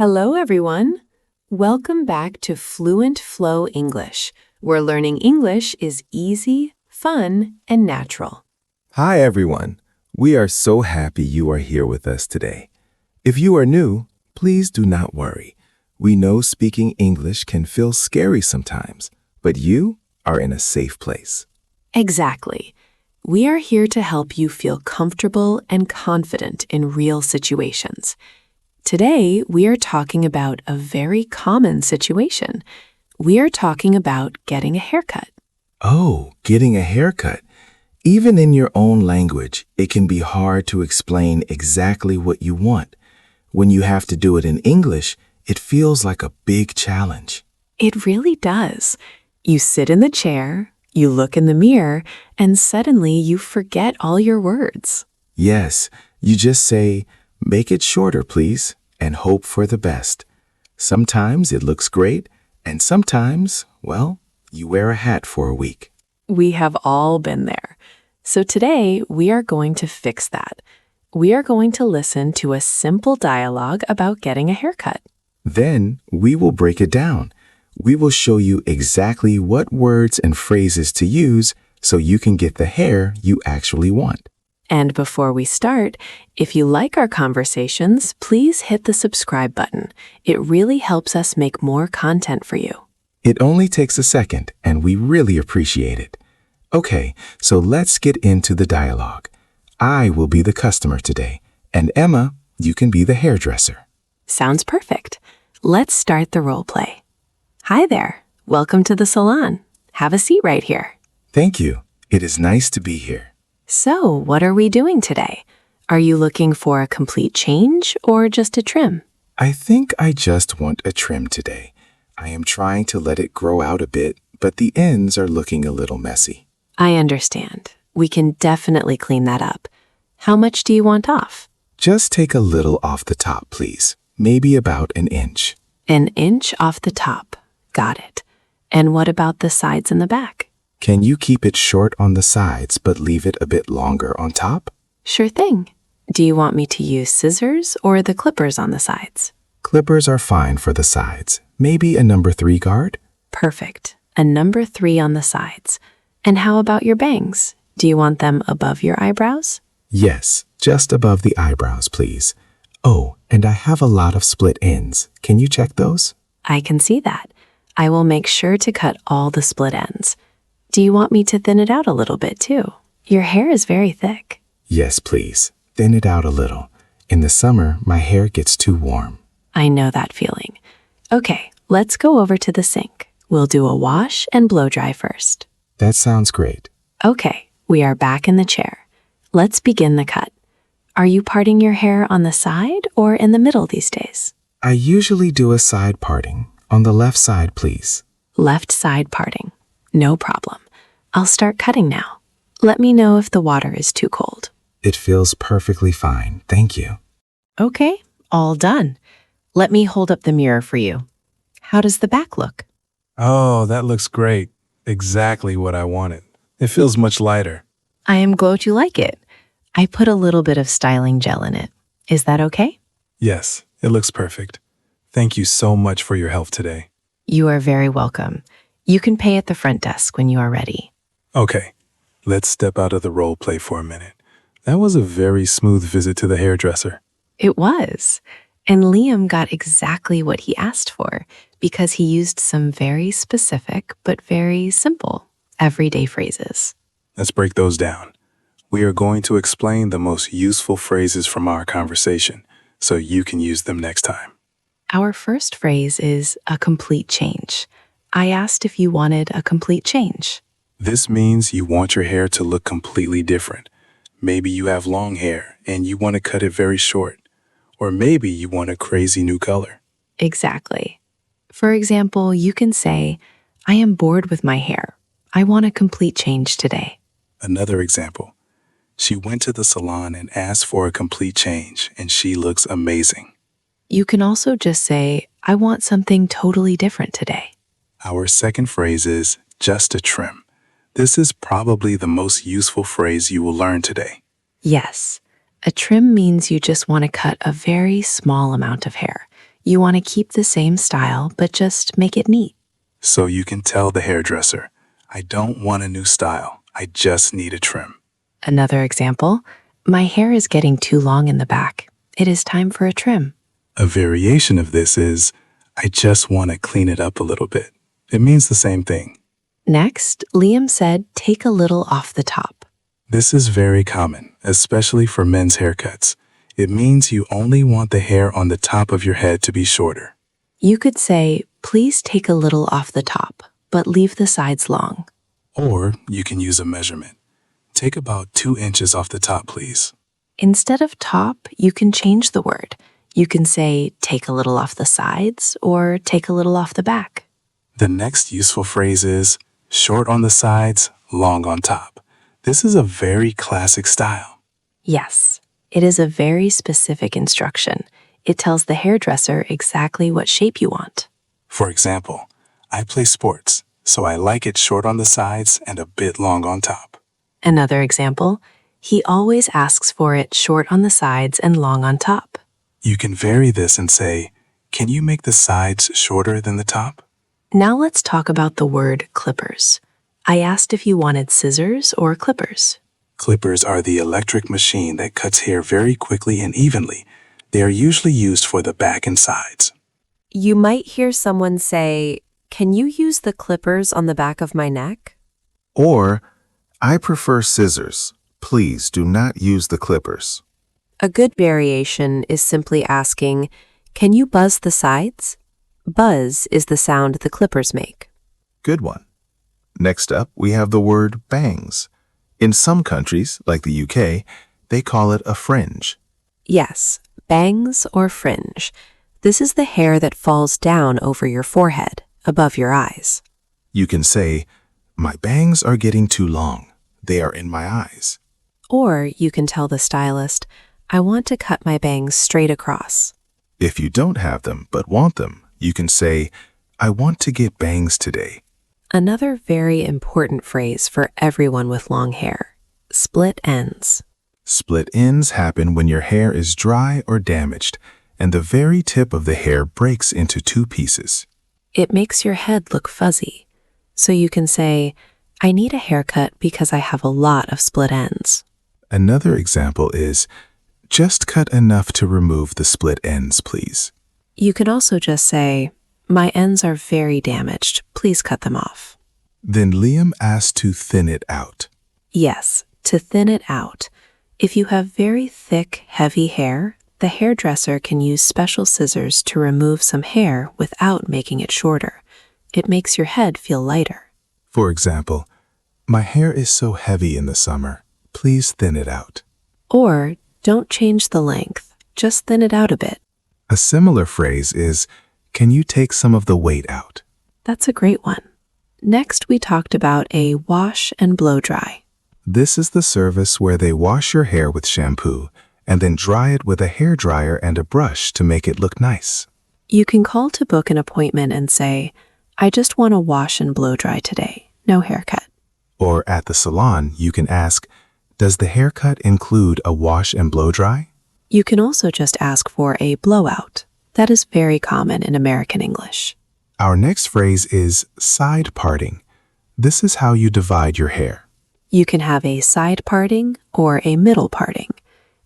Hello, everyone. Welcome back to Fluent Flow English, where learning English is easy, fun, and natural. Hi, everyone. We are so happy you are here with us today. If you are new, please do not worry. We know speaking English can feel scary sometimes, but you are in a safe place. Exactly. We are here to help you feel comfortable and confident in real situations. Today, we are talking about a very common situation. We are talking about getting a haircut. Oh, getting a haircut. Even in your own language, it can be hard to explain exactly what you want. When you have to do it in English, it feels like a big challenge. It really does. You sit in the chair, you look in the mirror, and suddenly you forget all your words. Yes, you just say, "Make it shorter, please," and hope for the best. Sometimes it looks great, and sometimes, well, you wear a hat for a week. We have all been there. So today, we are going to fix that. We are going to listen to a simple dialogue about getting a haircut. Then we will break it down. We will show you exactly what words and phrases to use so you can get the hair you actually want. And before we start, if you like our conversations, please hit the subscribe button. It really helps us make more content for you. It only takes a second, and we really appreciate it. Okay, so let's get into the dialogue. I will be the customer today, and Emma, you can be the hairdresser. Sounds perfect. Let's start the role play. Hi there. Welcome to the salon. Have a seat right here. Thank you. It is nice to be here. So, what are we doing today? Are you looking for a complete change or just a trim? I think I just want a trim today. I am trying to let it grow out a bit, but the ends are looking a little messy. I understand. We can definitely clean that up. How much do you want off? Just take a little off the top, please. Maybe about an inch. An inch off the top. Got it. And what about the sides and the back? Can you keep it short on the sides but leave it a bit longer on top? Sure thing. Do you want me to use scissors or the clippers on the sides? Clippers are fine for the sides. Maybe a number 3 guard? Perfect. A number 3 on the sides. And how about your bangs? Do you want them above your eyebrows? Yes, just above the eyebrows, please. Oh, and I have a lot of split ends. Can you check those? I can see that. I will make sure to cut all the split ends. Do you want me to thin it out a little bit too? Your hair is very thick. Yes, please. Thin it out a little. In the summer, my hair gets too warm. I know that feeling. Okay, let's go over to the sink. We'll do a wash and blow dry first. That sounds great. Okay, we are back in the chair. Let's begin the cut. Are you parting your hair on the side or in the middle these days? I usually do a side parting. On the left side, please. Left side parting. No problem. I'll start cutting now. Let me know if the water is too cold. It feels perfectly fine. Thank you. Okay, all done. Let me hold up the mirror for you. How does the back look? Oh, that looks great. Exactly what I wanted. It feels much lighter. I am glad you like it. I put a little bit of styling gel in it. Is that okay? Yes, it looks perfect. Thank you so much for your help today. You are very welcome. You can pay at the front desk when you are ready. Okay, let's step out of the role play for a minute. That was a very smooth visit to the hairdresser. It was. And Liam got exactly what he asked for because he used some very specific but very simple everyday phrases. Let's break those down. We are going to explain the most useful phrases from our conversation so you can use them next time. Our first phrase is a complete change. I asked if you wanted a complete change. This means you want your hair to look completely different. Maybe you have long hair and you want to cut it very short. Or maybe you want a crazy new color. Exactly. For example, you can say, I am bored with my hair. I want a complete change today. Another example. She went to the salon and asked for a complete change, and she looks amazing. You can also just say, I want something totally different today. Our second phrase is just a trim. This is probably the most useful phrase you will learn today. Yes, a trim means you just want to cut a very small amount of hair. You want to keep the same style, but just make it neat. So you can tell the hairdresser, I don't want a new style. I just need a trim. Another example, my hair is getting too long in the back. It is time for a trim. A variation of this is, I just want to clean it up a little bit. It means the same thing. Next, Liam said, take a little off the top. This is very common, especially for men's haircuts. It means you only want the hair on the top of your head to be shorter. You could say, please take a little off the top, but leave the sides long. Or you can use a measurement. Take about 2 inches off the top, please. Instead of top, you can change the word. You can say, take a little off the sides or take a little off the back. The next useful phrase is short on the sides, long on top. This is a very classic style. Yes, it is a very specific instruction. It tells the hairdresser exactly what shape you want. For example, I play sports, so I like it short on the sides and a bit long on top. Another example, he always asks for it short on the sides and long on top. You can vary this and say, can you make the sides shorter than the top? Now let's talk about the word clippers. I asked if you wanted scissors or clippers. Clippers are the electric machine that cuts hair very quickly and evenly. They are usually used for the back and sides. You might hear someone say, can you use the clippers on the back of my neck? Or, I prefer scissors. Please do not use the clippers. A good variation is simply asking, can you buzz the sides? Buzz is the sound the clippers make. Good one. Next up, we have the word bangs. In some countries, like the UK, they call it a fringe. Yes, bangs or fringe. This is the hair that falls down over your forehead, above your eyes. You can say, my bangs are getting too long. They are in my eyes. Or you can tell the stylist, I want to cut my bangs straight across. If you don't have them but want them, you can say, I want to get bangs today. Another very important phrase for everyone with long hair, split ends. Split ends happen when your hair is dry or damaged, and the very tip of the hair breaks into 2 pieces. It makes your head look fuzzy. So you can say, I need a haircut because I have a lot of split ends. Another example is, just cut enough to remove the split ends, please. You can also just say, my ends are very damaged. Please cut them off. Then Liam asked to thin it out. Yes, to thin it out. If you have very thick, heavy hair, the hairdresser can use special scissors to remove some hair without making it shorter. It makes your head feel lighter. For example, my hair is so heavy in the summer. Please thin it out. Or, don't change the length. Just thin it out a bit. A similar phrase is, can you take some of the weight out? That's a great one. Next, we talked about a wash and blow dry. This is the service where they wash your hair with shampoo and then dry it with a hairdryer and a brush to make it look nice. You can call to book an appointment and say, I just want to wash and blow dry today. No haircut. Or at the salon, you can ask, does the haircut include a wash and blow dry? You can also just ask for a blowout. That is very common in American English. Our next phrase is side parting. This is how you divide your hair. You can have a side parting or a middle parting.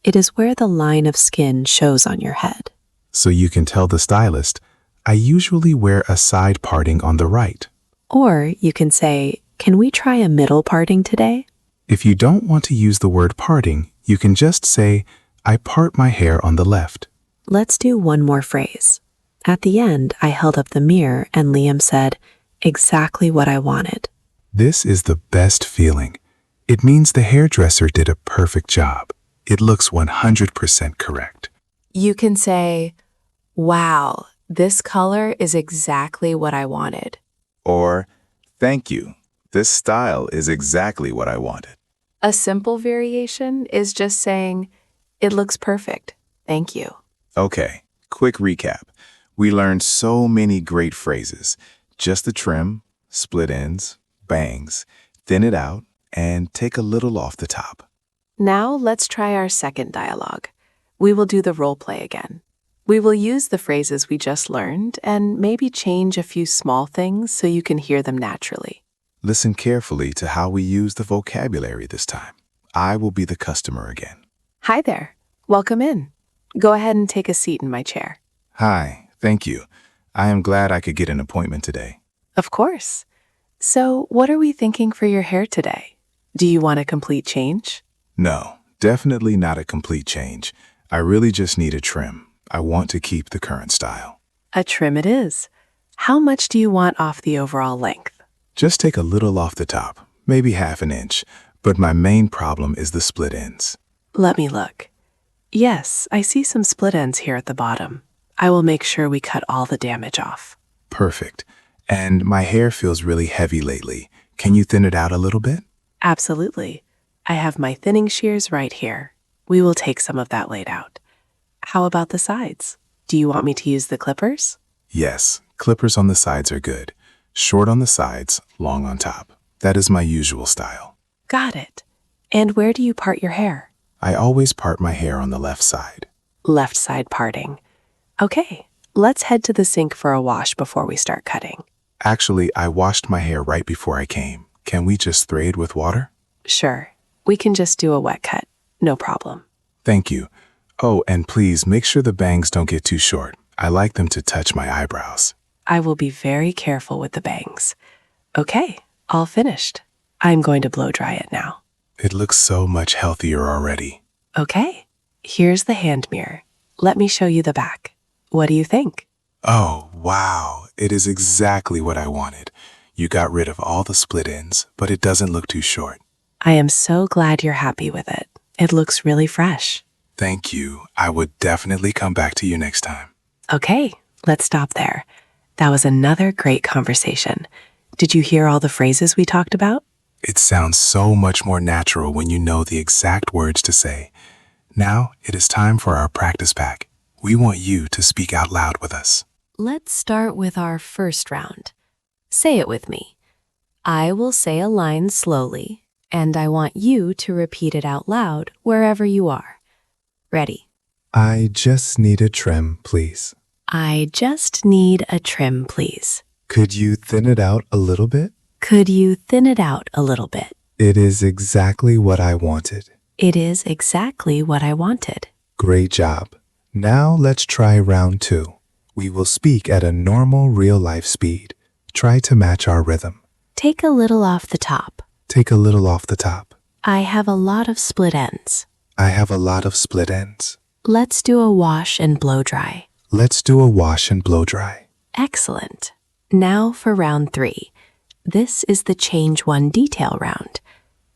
It is where the line of skin shows on your head. So you can tell the stylist, I usually wear a side parting on the right. Or you can say, can we try a middle parting today? If you don't want to use the word parting, you can just say, I part my hair on the left. Let's do one more phrase. At the end, I held up the mirror and Liam said, exactly what I wanted. This is the best feeling. It means the hairdresser did a perfect job. It looks 100% correct. You can say, wow, this color is exactly what I wanted. Or, thank you. This style is exactly what I wanted. A simple variation is just saying, it looks perfect. Thank you. Okay, quick recap. We learned so many great phrases. Just the trim, split ends, bangs, thin it out, and take a little off the top. Now let's try our second dialogue. We will do the role play again. We will use the phrases we just learned and maybe change a few small things so you can hear them naturally. Listen carefully to how we use the vocabulary this time. I will be the customer again. Hi there. Welcome in. Go ahead and take a seat in my chair. Hi, thank you. I am glad I could get an appointment today. Of course. So, what are we thinking for your hair today? Do you want a complete change? No, definitely not a complete change. I really just need a trim. I want to keep the current style. A trim it is. How much do you want off the overall length? Just take a little off the top, maybe half an inch, but my main problem is the split ends. Let me look. Yes, I see some split ends here at the bottom. I will make sure we cut all the damage off. Perfect. And my hair feels really heavy lately. Can you thin it out a little bit? Absolutely. I have my thinning shears right here. We will take some of that laid out. How about the sides? Do you want me to use the clippers? Yes, clippers on the sides are good. Short on the sides, long on top. That is my usual style. Got it. And where do you part your hair? I always part my hair on the left side. Left side parting. Okay, let's head to the sink for a wash before we start cutting. Actually, I washed my hair right before I came. Can we just braid with water? Sure, we can just do a wet cut. No problem. Thank you. Oh, and please make sure the bangs don't get too short. I like them to touch my eyebrows. I will be very careful with the bangs. Okay, all finished. I'm going to blow dry it now. It looks so much healthier already. Okay, here's the hand mirror. Let me show you the back. What do you think? Oh, wow. It is exactly what I wanted. You got rid of all the split ends, but it doesn't look too short. I am so glad you're happy with it. It looks really fresh. Thank you. I would definitely come back to you next time. Okay, let's stop there. That was another great conversation. Did you hear all the phrases we talked about? It sounds so much more natural when you know the exact words to say. Now it is time for our practice pack. We want you to speak out loud with us. Let's start with our first round. Say it with me. I will say a line slowly, and I want you to repeat it out loud wherever you are. Ready? I just need a trim, please. I just need a trim, please. Could you thin it out a little bit? Could you thin it out a little bit? It is exactly what I wanted. It is exactly what I wanted. Great job. Now let's try round 2. We will speak at a normal real-life speed. Try to match our rhythm. Take a little off the top. Take a little off the top. I have a lot of split ends. I have a lot of split ends. Let's do a wash and blow dry. Let's do a wash and blow dry. Excellent. Now for round 3. This is the change one detail round.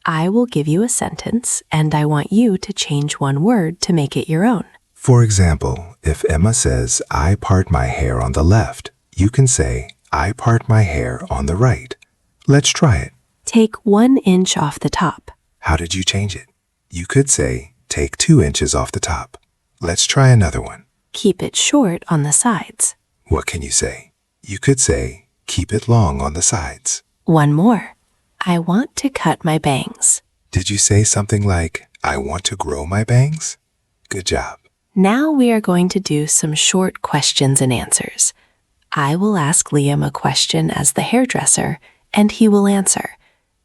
I will give you a sentence, and I want you to change one word to make it your own. For example, if Emma says, I part my hair on the left, you can say, I part my hair on the right. Let's try it. Take 1 inch off the top. How did you change it? You could say, take 2 inches off the top. Let's try another one. Keep it short on the sides. What can you say? You could say, keep it long on the sides. One more. I want to cut my bangs. Did you say something like, I want to grow my bangs? Good job. Now we are going to do some short questions and answers. I will ask Liam a question as the hairdresser, and he will answer.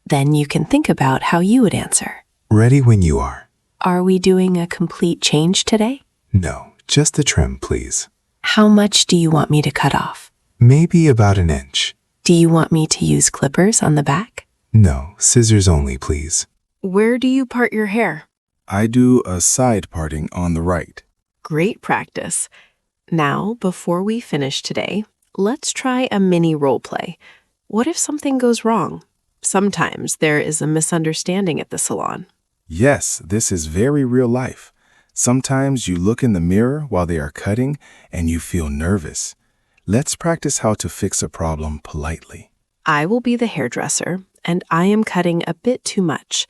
Then you can think about how you would answer. Ready when you are. Are we doing a complete change today? No, just the trim, please. How much do you want me to cut off? Maybe about an inch. Do you want me to use clippers on the back? No, scissors only, please. Where do you part your hair? I do a side parting on the right. Great practice. Now, before we finish today, let's try a mini role play. What if something goes wrong? Sometimes there is a misunderstanding at the salon. Yes, this is very real life. Sometimes you look in the mirror while they are cutting and you feel nervous. Let's practice how to fix a problem politely. I will be the hairdresser, and I am cutting a bit too much.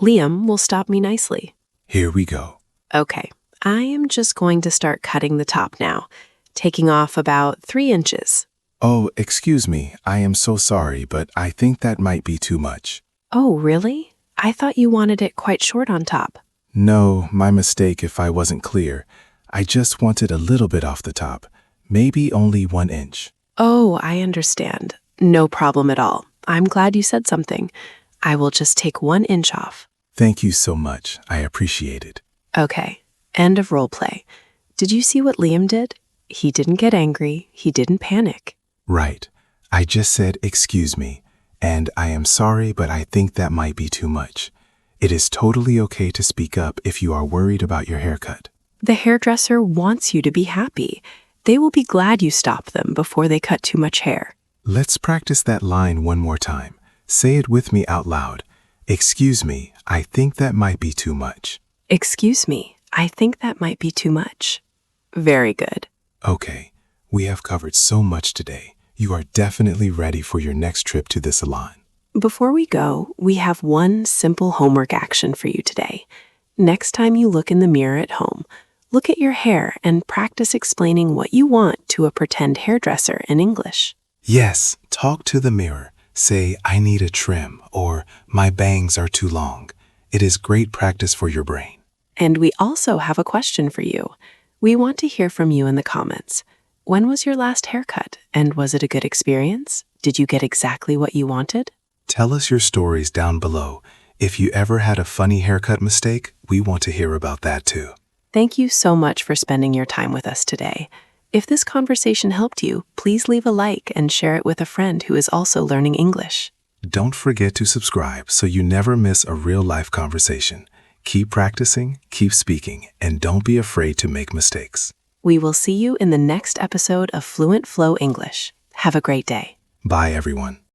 Liam will stop me nicely. Here we go. Okay, I am just going to start cutting the top now, taking off about 3 inches. Oh, excuse me. I am so sorry, but I think that might be too much. Oh, really? I thought you wanted it quite short on top. No, my mistake if I wasn't clear. I just wanted a little bit off the top, maybe only 1 inch. Oh, I understand. No problem at all. I'm glad you said something. I will just take 1 inch off. Thank you so much. I appreciate it. Okay, end of role play. Did you see what Liam did? He didn't get angry. He didn't panic. Right. I just said, excuse me, and I am sorry, but I think that might be too much. It is totally okay to speak up if you are worried about your haircut. The hairdresser wants you to be happy. They will be glad you stop them before they cut too much hair. Let's practice that line one more time. Say it with me out loud. Excuse me, I think that might be too much. Excuse me, I think that might be too much. Very good. Okay, we have covered so much today. You are definitely ready for your next trip to the salon. Before we go, we have one simple homework action for you today. Next time you look in the mirror at home, look at your hair and practice explaining what you want to a pretend hairdresser in English. Yes, talk to the mirror. Say, I need a trim, or my bangs are too long. It is great practice for your brain. And we also have a question for you. We want to hear from you in the comments. When was your last haircut, and was it a good experience? Did you get exactly what you wanted? Tell us your stories down below. If you ever had a funny haircut mistake, we want to hear about that too. Thank you so much for spending your time with us today. If this conversation helped you, please leave a like and share it with a friend who is also learning English. Don't forget to subscribe so you never miss a real-life conversation. Keep practicing, keep speaking, and don't be afraid to make mistakes. We will see you in the next episode of Fluent Flow English. Have a great day. Bye, everyone.